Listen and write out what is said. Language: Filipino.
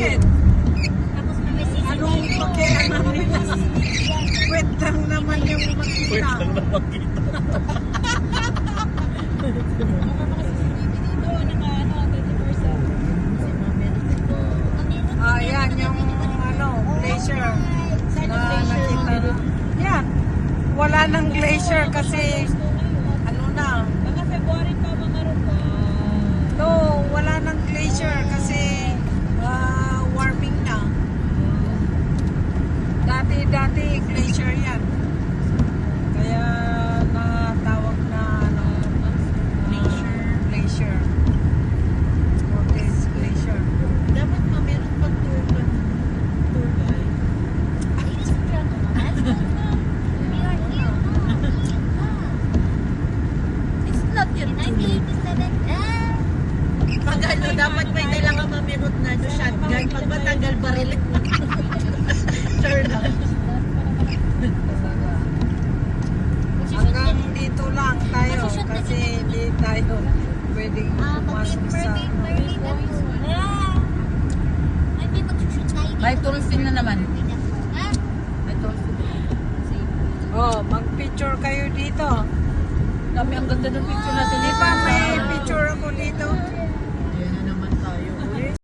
Bakit? Anong pakialam nila? Wait lang naman yung Wait makita. lang na makita. Yan yung glacier na nakita. Yan. Wala nang glacier kasi na. Baka February pa mga rupa. No, wala nang glacier kasi warming na. Dati glacier yan. Kaya natawag na glacier. Cortez Glacier. Dapat meron pang tour guide. It's not yet pag dapat may dala ka mamirot na shotgun. Pag matagal baril. Sure na. Hanggang dito lang tayo kasi hindi tayo pwedeng pumasok sa May tourist na naman. May tourist. mag-picture kayo dito. Kami ang ganda ng picture natin. Di ba may picture ako dito?